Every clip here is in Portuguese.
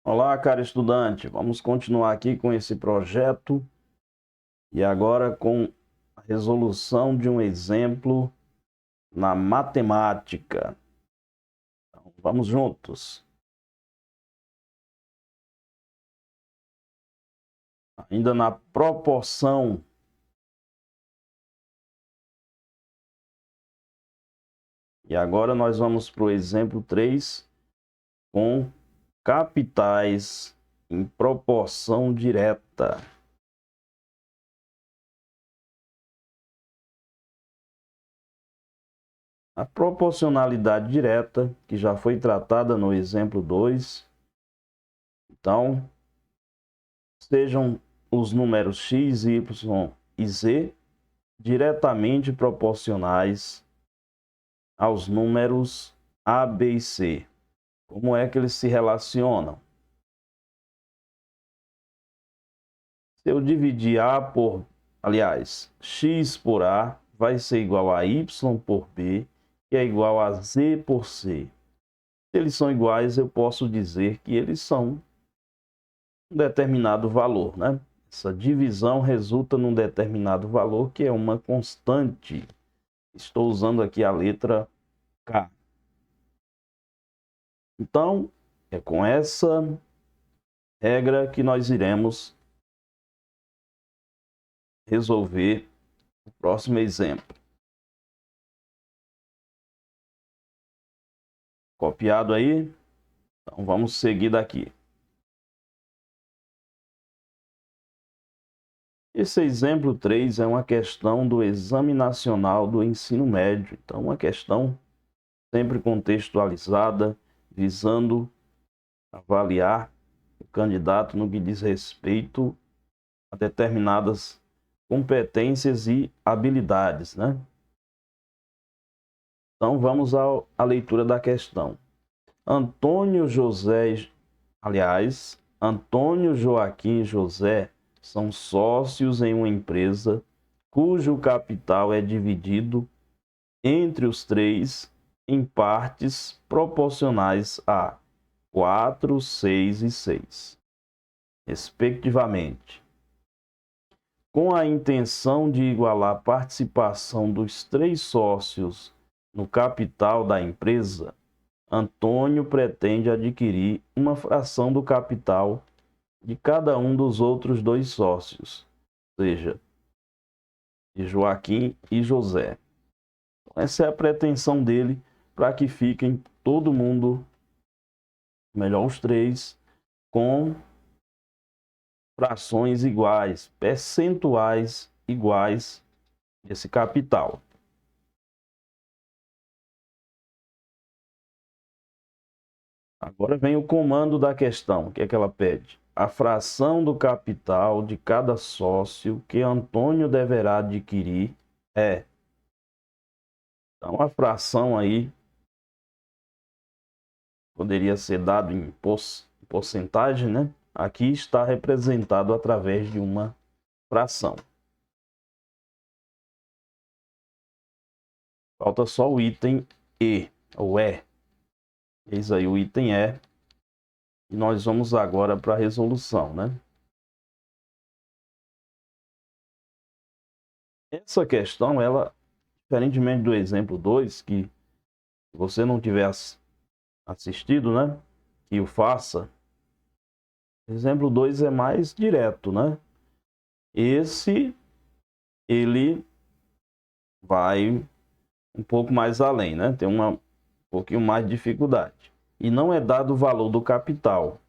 Olá, caro estudante. Vamos continuar aqui com esse projeto e agora com a resolução de um exemplo na matemática. Então, vamos juntos. Ainda na proporção. E agora nós vamos para o exemplo 3 com capitais em proporção direta. A proporcionalidade direta, que já foi tratada no exemplo 2. Então, sejam os números x, y e z diretamente proporcionais aos números a, b e c. Como é que eles se relacionam? Se eu dividir x por a vai ser igual a y por b, que é igual a z por c. Se eles são iguais, eu posso dizer que eles são um determinado valor, né? Essa divisão resulta num determinado valor que é uma constante. Estou usando aqui a letra K. Então, é com essa regra que nós iremos resolver o próximo exemplo. Copiado aí? Então, vamos seguir daqui. Esse exemplo 3 é uma questão do Exame Nacional do Ensino Médio. Então, uma questão sempre contextualizada, visando avaliar o candidato no que diz respeito a determinadas competências e habilidades, né? Então, vamos à leitura da questão. Antônio Joaquim e José são sócios em uma empresa cujo capital é dividido entre os três em partes proporcionais a 4, 6 e 6, respectivamente. Com a intenção de igualar a participação dos três sócios no capital da empresa, Antônio pretende adquirir uma fração do capital de cada um dos outros dois sócios, ou seja, de Joaquim e José. Essa é a pretensão dele para que fiquem todo mundo, melhor os três, com frações iguais, percentuais iguais desse capital. Agora vem o comando da questão. O que é que ela pede? A fração do capital de cada sócio que Antônio deverá adquirir é. Então, a fração aí poderia ser dado em porcentagem, né? Aqui está representado através de uma fração. Falta só o item E, ou E. Eis aí o item E. E nós vamos agora para a resolução, né? Essa questão, ela, diferentemente do exemplo 2, que você não tiver assistido, né? Que o faça. O exemplo 2 é mais direto, né? Esse, ele vai um pouco mais além, né? Tem um pouquinho mais de dificuldade. E não é dado o valor do capital,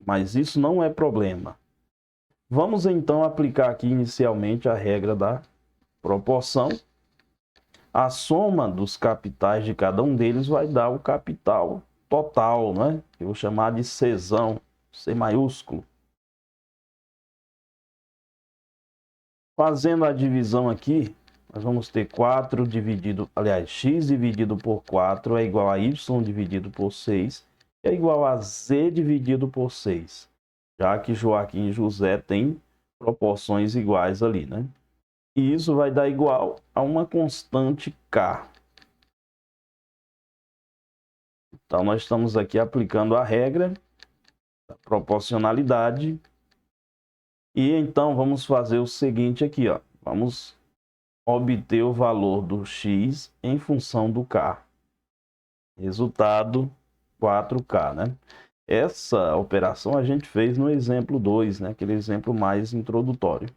mas isso não é problema. Vamos então aplicar aqui inicialmente a regra da proporção. A soma dos capitais de cada um deles vai dar o capital total, né? Eu vou chamar de Czão, C maiúsculo. Fazendo a divisão aqui, nós vamos ter 4 dividido, aliás, x dividido por 4 é igual a y dividido por 6, é igual a z dividido por 6, já que Joaquim e José têm proporções iguais ali, né? E isso vai dar igual a uma constante k. Então, nós estamos aqui aplicando a regra proporcionalidade. E então vamos fazer o seguinte aqui, ó. Vamos obter o valor do x em função do k. Resultado 4k, né? Essa operação a gente fez no exemplo 2, né? Aquele exemplo mais introdutório.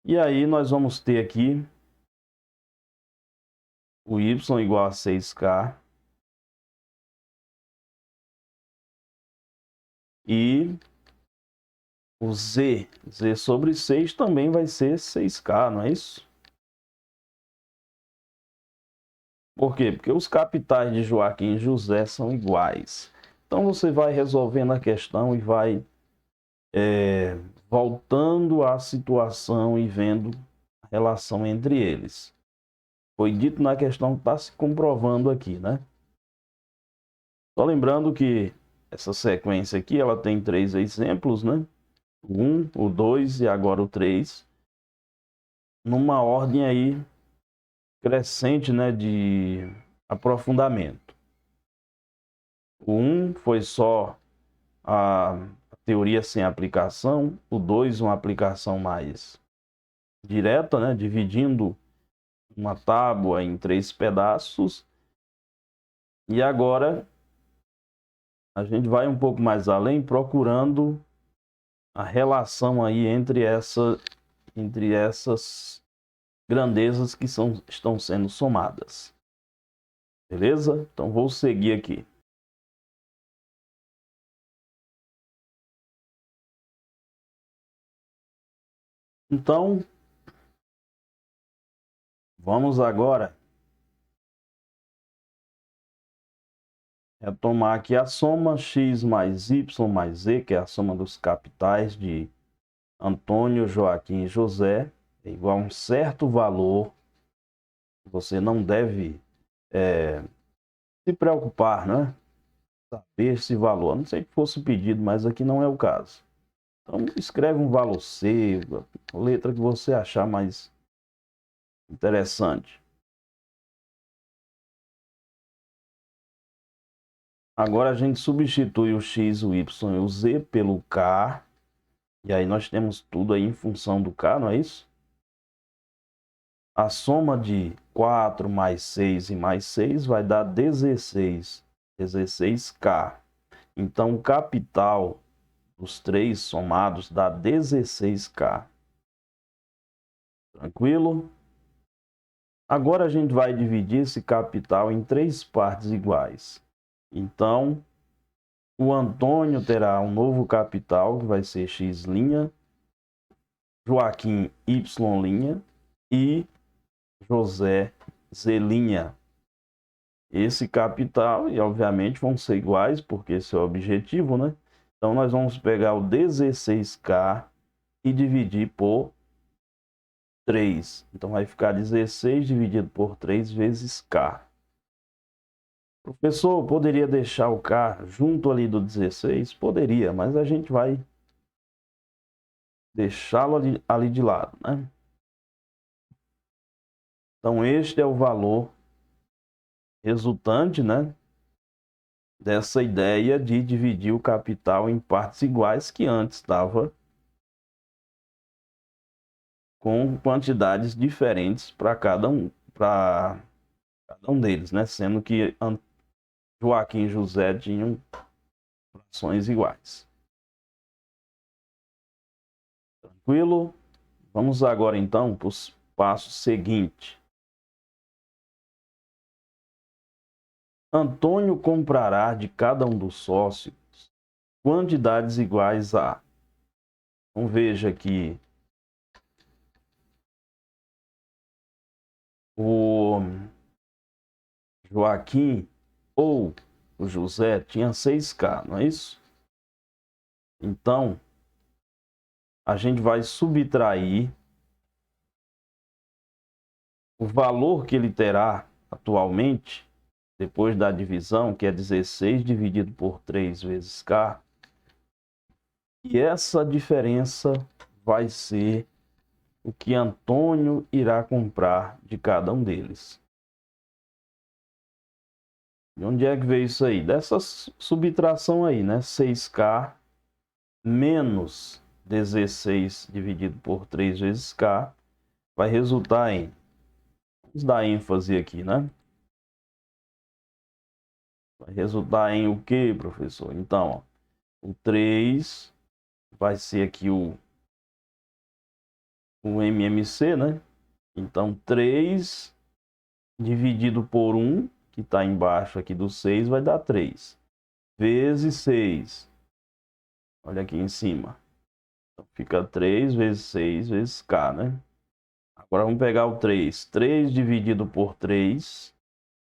E aí nós vamos ter aqui o y igual a 6k e o z sobre 6 também vai ser 6k, não é isso? Por quê? Porque os capitais de Joaquim e José são iguais. Então você vai resolvendo a questão e vai voltando à situação e vendo a relação entre eles. Foi dito na questão que está se comprovando aqui, né? Só lembrando que essa sequência aqui, ela tem 3 exemplos, né? O 1, o 2 e agora o 3. Numa ordem aí crescente, né, de aprofundamento. O 1 foi só a teoria sem aplicação, o 2 uma aplicação mais direta, né, dividindo uma tábua em 3 pedaços. E agora a gente vai um pouco mais além, procurando a relação aí entre essas grandezas que estão sendo somadas. Beleza? Então vou seguir aqui. Então, vamos agora retomar aqui a soma x mais y mais z, que é a soma dos capitais de Antônio, Joaquim e José, é igual a um certo valor. Você não deve se preocupar, né? Saber esse valor. A não sei que fosse pedido, mas aqui não é o caso. Então, escreve um valor C, a letra que você achar mais interessante. Agora a gente substitui o x, o y e o z pelo k. E aí nós temos tudo aí em função do k, não é isso? A soma de 4 mais 6 e mais 6 vai dar 16. 16k. Então, o capital dos 3 somados dá 16k. Tranquilo? Agora a gente vai dividir esse capital em 3 partes iguais. Então, o Antônio terá um novo capital, que vai ser x', Joaquim y' e José z'. Esse capital, e obviamente vão ser iguais, porque esse é o objetivo, né? Então, nós vamos pegar o 16k e dividir por 3. Então, vai ficar 16 dividido por 3 vezes k. Professor, poderia deixar o k junto ali do 16? Poderia, mas a gente vai deixá-lo ali de lado, né? Então, este é o valor resultante, né, dessa ideia de dividir o capital em partes iguais, que antes estava com quantidades diferentes para cada um deles, né? Sendo que Joaquim e José tinham frações iguais. Tranquilo? Vamos agora então para o passo seguinte. Antônio comprará de cada um dos sócios quantidades iguais a... Então veja que o Joaquim ou o José tinha 6k, não é isso? Então, a gente vai subtrair o valor que ele terá atualmente, depois da divisão, que é 16 dividido por 3 vezes k. E essa diferença vai ser o que Antônio irá comprar de cada um deles. De onde é que veio isso aí? Dessa subtração aí, né? 6K menos 16 dividido por 3 vezes K vai resultar em... Vamos dar ênfase aqui, né? Vai resultar em o quê, professor? Então, ó, o 3 vai ser aqui o MMC, né? Então, 3 dividido por 1, que está embaixo aqui do 6, vai dar 3. Vezes 6. Olha aqui em cima. Então, fica 3 vezes 6 vezes K, né? Agora vamos pegar o 3. 3 dividido por 3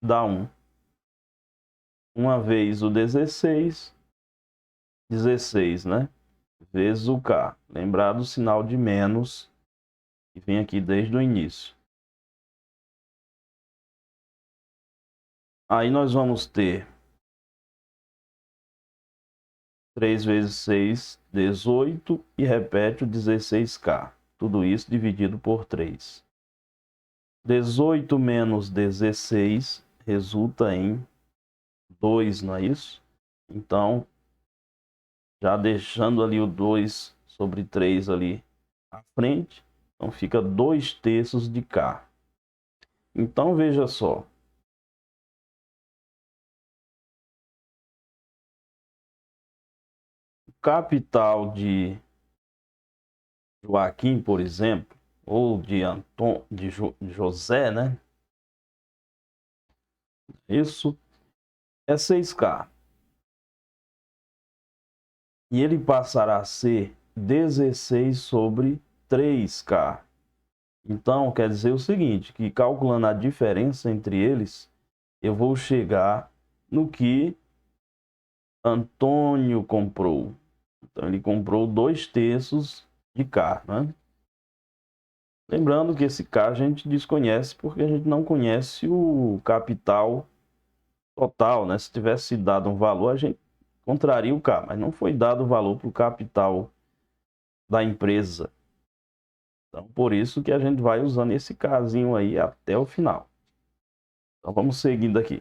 dá 1. Uma vez o 16, 16, né? Vezes o K. Lembrar do sinal de menos que vem aqui desde o início. Aí nós vamos ter 3 vezes 6, 18, e repete o 16K. Tudo isso dividido por 3. 18 menos 16 resulta em 2, não é isso? Então, já deixando ali o 2 sobre 3 ali à frente, então fica 2/3 de K. Então, veja só. O capital de Joaquim, por exemplo, ou de José, né? Isso é 6K. E ele passará a ser 16 sobre 3K. Então, quer dizer o seguinte, que calculando a diferença entre eles, eu vou chegar no que Antônio comprou. Então, ele comprou 2/3 de K, né? Lembrando que esse K a gente desconhece porque a gente não conhece o capital total, né? Se tivesse dado um valor, a gente encontraria o K, mas não foi dado o valor para o capital da empresa. Então, por isso que a gente vai usando esse Kzinho aí até o final. Então, vamos seguindo aqui.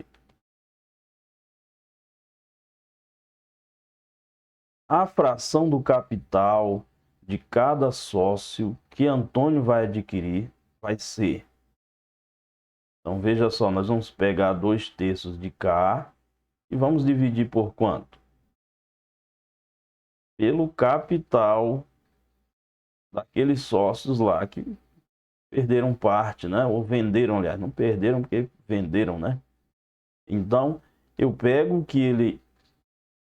A fração do capital de cada sócio que Antônio vai adquirir vai ser... Então, veja só, nós vamos pegar 2/3 de K e vamos dividir por quanto? Pelo capital daqueles sócios lá que perderam parte, né? Ou venderam, aliás, não perderam porque venderam, né? Então, eu pego o que ele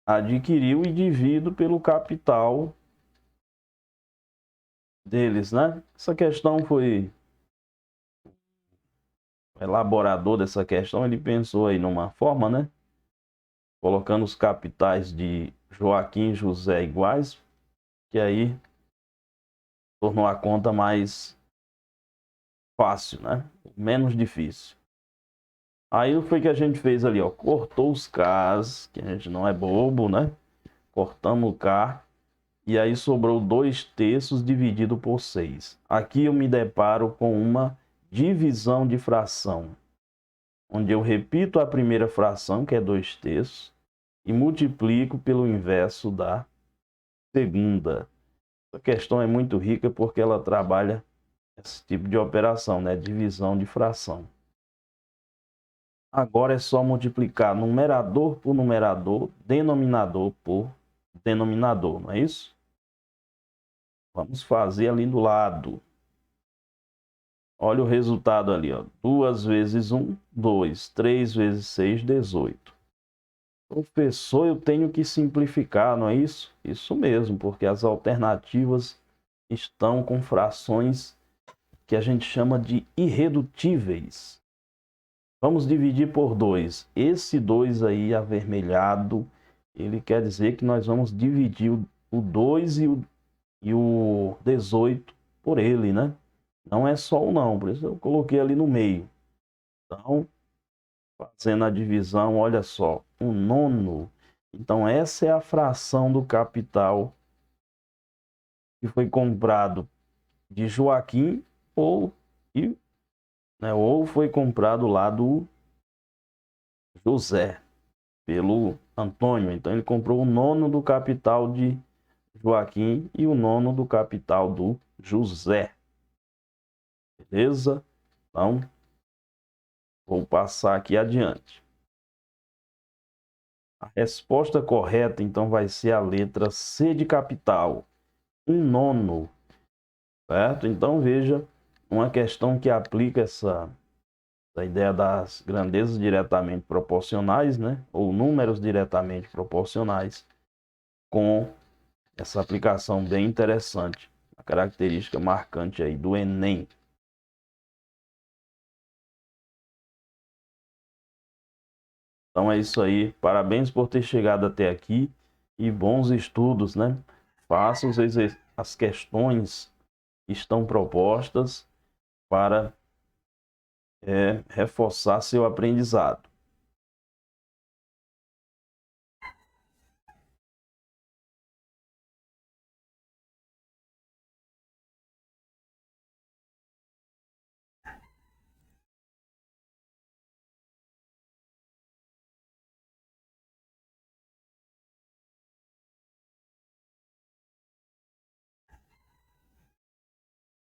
adquiriu e divido pelo capital deles, né? Essa questão foi... O elaborador dessa questão, ele pensou aí numa forma, né? Colocando os capitais de Joaquim e José iguais, que aí tornou a conta mais fácil, né? Menos difícil. Aí foi que a gente fez ali, ó, cortou os K's, que a gente não é bobo, né? Cortamos o K, e aí sobrou 2/3 dividido por 6. Aqui eu me deparo com uma divisão de fração, onde eu repito a primeira fração, que é 2/3, e multiplico pelo inverso da segunda. Essa questão é muito rica porque ela trabalha esse tipo de operação, né? Divisão de fração. Agora é só multiplicar numerador por numerador, denominador por denominador, não é isso? Vamos fazer ali do lado. Olha o resultado ali, ó. 2 vezes 1, 2. 3 vezes 6, 18. Professor, eu tenho que simplificar, não é isso? Isso mesmo, porque as alternativas estão com frações que a gente chama de irredutíveis. Vamos dividir por 2. Esse 2 aí avermelhado, ele quer dizer que nós vamos dividir o 2 e o 18 por ele, né? Não é só o não, por isso eu coloquei ali no meio. Então, fazendo a divisão, olha só, 1/9. Então, essa é a fração do capital que foi comprado de Joaquim ou foi comprado lá do José. pelo Antônio. Então ele comprou o nono do capital de Joaquim e o nono do capital do José. Beleza? Então, vou passar aqui adiante. A resposta correta, então, vai ser a letra C de capital. Um nono. Certo? Então, veja, uma questão que aplica essa ideia das grandezas diretamente proporcionais, né? Ou números diretamente proporcionais, com essa aplicação bem interessante, a característica marcante aí do Enem. Então é isso aí, parabéns por ter chegado até aqui e bons estudos, né? Faça as questões que estão propostas para reforçar seu aprendizado.